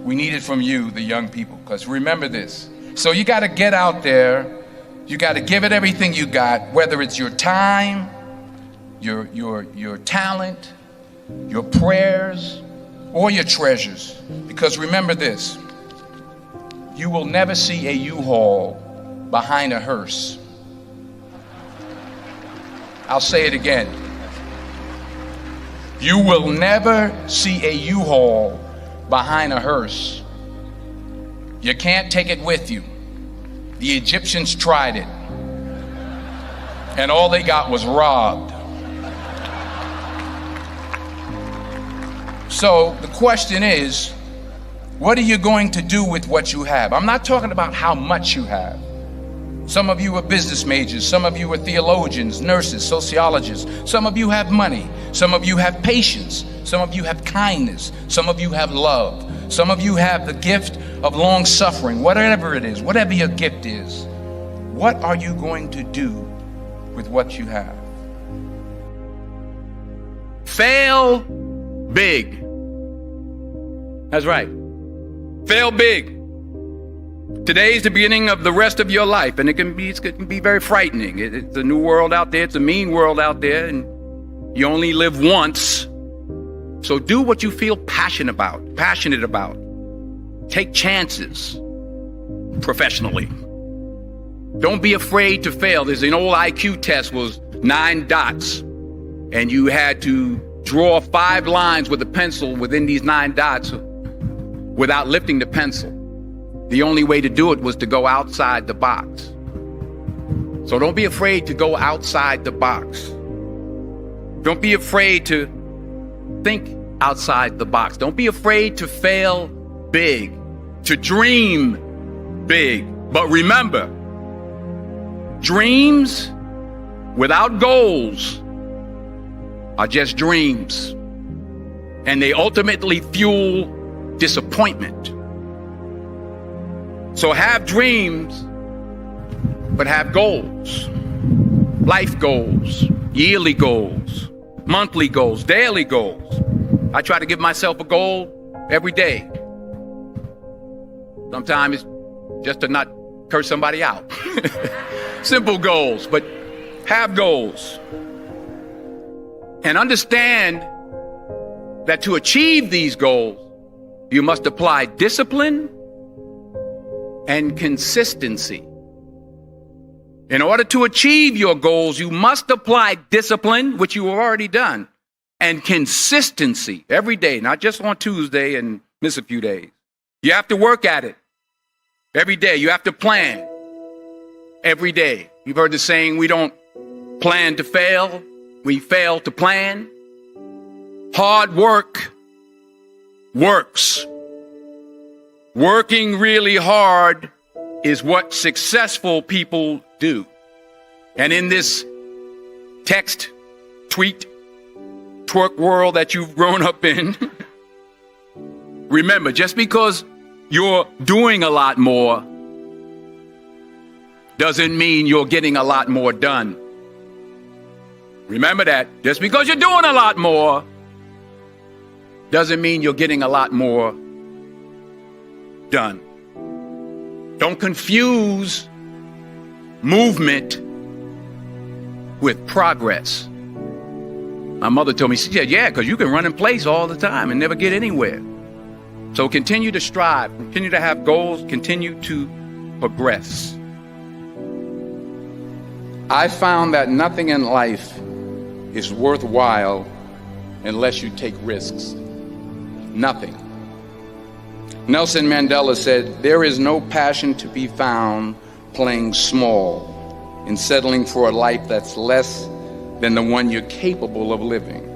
We need it from you, the young people, because remember this. So you got to get out there. You got to give it everything you got, whether it's your time, your talent, your prayers, or your treasures. Because remember this, you will never see a U-Haul behind a hearse. I'll say it again. You will never see a U-Haul behind a hearse. You can't take it with you. The Egyptians tried it, and all they got was robbed. So the question is, what are you going to do with what you have? I'm not talking about how much you have. Some of you are business majors, some of you are theologians, nurses, sociologists. Some of you have money, some of you have patience, some of you have kindness, some of you have love, some of you have the gift of long suffering. Whatever it is, whatever your gift is, what are you going to do with what you have? Fail big. That's right. Fail big. Today's the beginning of the rest of your life, and it can be very frightening. It's a new world out there. It's a mean world out there, and you only live once. So do what you feel passionate about. Take chances professionally. Don't be afraid to fail. There's an old IQ test, was 9 dots, and you had to draw 5 lines with a pencil within these 9 dots without lifting the pencil. The only way to do it was to go outside the box. So don't be afraid to go outside the box. Don't be afraid to think outside the box. Don't be afraid to fail big, to dream big. But remember, dreams without goals are just dreams, and they ultimately fuel disappointment. So have dreams, but have goals. Life goals, yearly goals, monthly goals, daily goals. I try to give myself a goal every day. Sometimes it's just to not curse somebody out. Simple goals, but have goals. And understand that to achieve these goals, you must apply discipline and consistency. In order to achieve your goals, you must apply discipline, which you have already done, and consistency every day, not just on Tuesday and miss a few days. You have to work at it every day. You have to plan every day. You've heard the saying, we don't plan to fail, we fail to plan. Hard work works. Working really hard is what successful people do. And in this text, tweet, twerk world that you've grown up in, remember, just because you're doing a lot more doesn't mean you're getting a lot more done. Remember that. Just because you're doing a lot more doesn't mean you're getting a lot more done. Don't confuse movement with progress. My mother told me, she said, yeah, because you can run in place all the time and never get anywhere. So continue to strive, continue to have goals, continue to progress. I found that nothing in life is worthwhile unless you take risks. Nothing. Nelson Mandela said, there is no passion to be found playing small and settling for a life that's less than the one you're capable of living.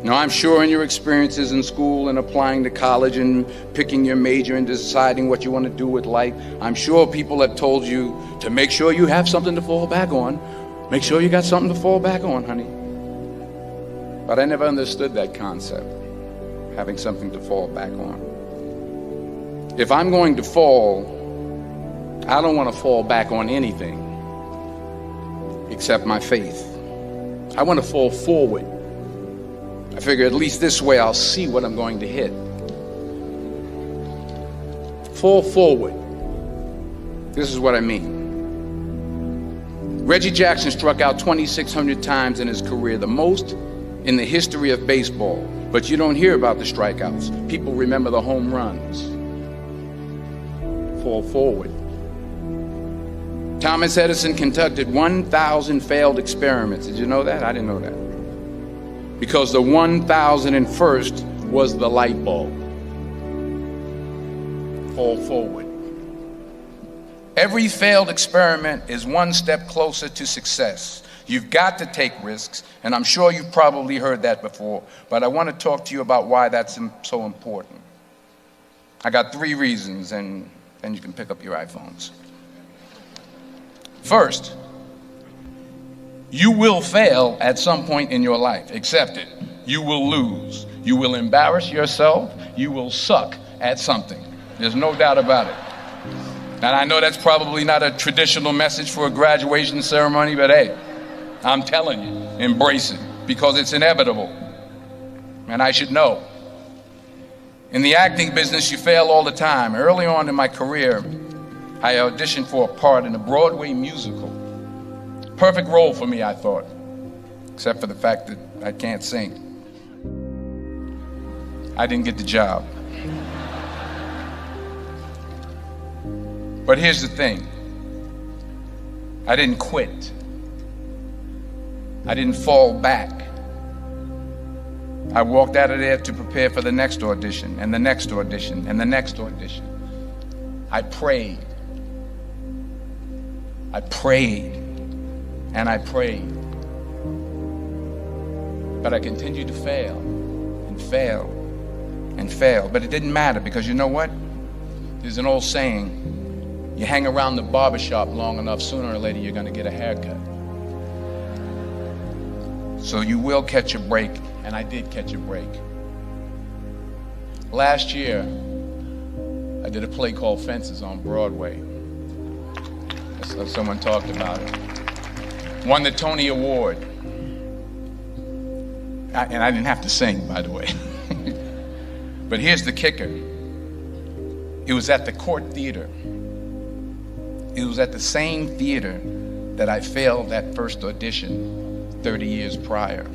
Now, I'm sure in your experiences in school and applying to college and picking your major and deciding what you want to do with life, I'm sure people have told you to make sure you have something to fall back on. Make sure you got something to fall back on, honey. But I never understood that concept, having something to fall back on. If I'm going to fall, I don't want to fall back on anything except my faith. I want to fall forward. I figure at least this way I'll see what I'm going to hit. Fall forward. This is what I mean. Reggie Jackson struck out 2,600 times in his career, the most in the history of baseball. But you don't hear about the strikeouts. People remember the home runs. Fall forward. Thomas Edison conducted 1,000 failed experiments. Did you know that? I didn't know that. Because the 1,001st was the light bulb. Fall forward. Every failed experiment is one step closer to success. You've got to take risks, and I'm sure you've probably heard that before, but I want to talk to you about why that's so important. I got 3 reasons, and then you can pick up your iPhones. First, you will fail at some point in your life. Accept it. You will lose. You will embarrass yourself. You will suck at something. There's no doubt about it. And I know that's probably not a traditional message for a graduation ceremony, but hey, I'm telling you, embrace it, because it's inevitable. And I should know. In the acting business, you fail all the time. Early on in my career, I auditioned for a part in a Broadway musical. Perfect role for me, I thought, except for the fact that I can't sing. I didn't get the job. But here's the thing. I didn't quit. I didn't fall back. I walked out of there to prepare for the next audition, and the next audition, and the next audition. I prayed. I prayed, and I prayed. But I continued to fail, and fail, and fail. But it didn't matter, because you know what? There's an old saying, you hang around the barbershop long enough, sooner or later you're going to get a haircut. So you will catch a break, and I did catch a break. Last year, I did a play called Fences on Broadway. So someone talked about it. Won the Tony Award. And I didn't have to sing, by the way. But here's the kicker. It was at the Court Theater. It was at the same theater that I failed that first audition 30 years prior.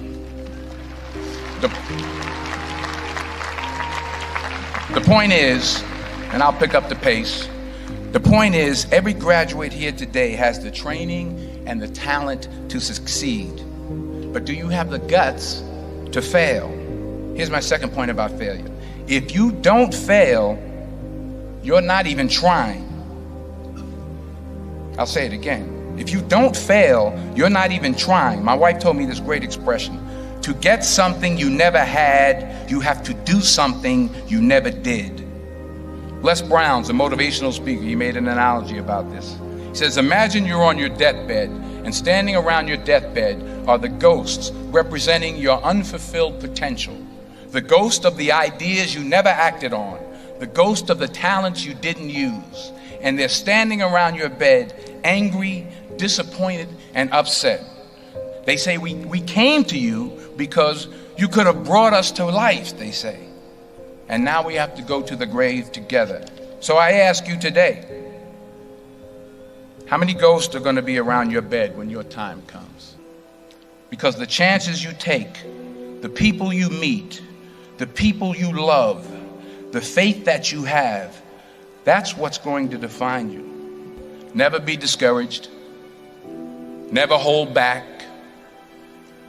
The point is, and I'll pick up the pace, the point is every graduate here today has the training and the talent to succeed. But do you have the guts to fail? Here's my second point about failure. If you don't fail, you're not even trying. I'll say it again. If you don't fail, you're not even trying. My wife told me this great expression. To get something you never had, you have to do something you never did. Les Brown's a motivational speaker. He made an analogy about this. He says, imagine you're on your deathbed, and standing around your deathbed are the ghosts representing your unfulfilled potential. The ghost of the ideas you never acted on. The ghost of the talents you didn't use. And they're standing around your bed, angry, disappointed, and upset. They say, we came to you because you could have brought us to life, they say. And now we have to go to the grave together. So I ask you today, how many ghosts are going to be around your bed when your time comes? Because the chances you take, the people you meet, the people you love, the faith that you have, that's what's going to define you. Never be discouraged. Never hold back.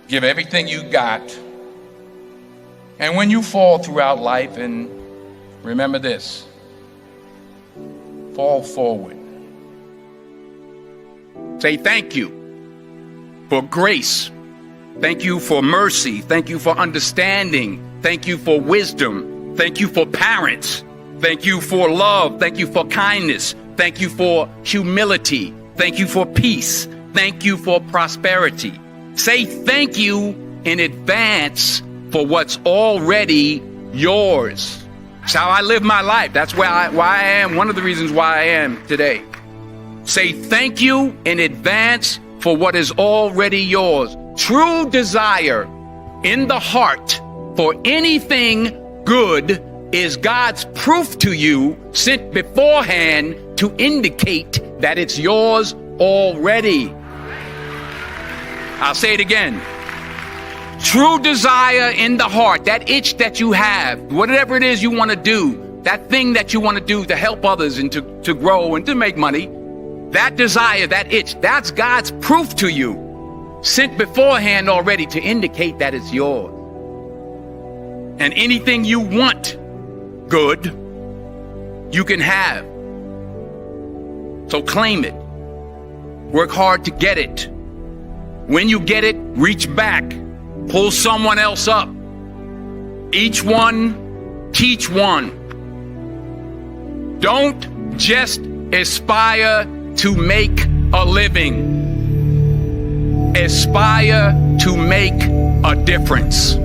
Give everything you got. And when you fall throughout life, and remember this, fall forward. Say thank you for grace. Thank you for mercy. Thank you for understanding. Thank you for wisdom. Thank you for parents. Thank you for love. Thank you for kindness. Thank you for humility. Thank you for peace. Thank you for prosperity. Say thank you in advance for what's already yours. It's how I live my life. That's why I am, one of the reasons why I am today. Say thank you in advance for what is already yours. True desire in the heart for anything good is God's proof to you, sent beforehand to indicate that it's yours already. I'll say it again. True desire in the heart, that itch that you have, whatever it is you want to do, that thing that you want to do to help others and to grow and to make money, that desire, that itch, that's God's proof to you, sent beforehand already to indicate that it's yours. And anything you want good, you can have. So claim it. Work hard to get it. When you get it, reach back. Pull someone else up. Each one, teach one. Don't just aspire to make a living. Aspire to make a difference.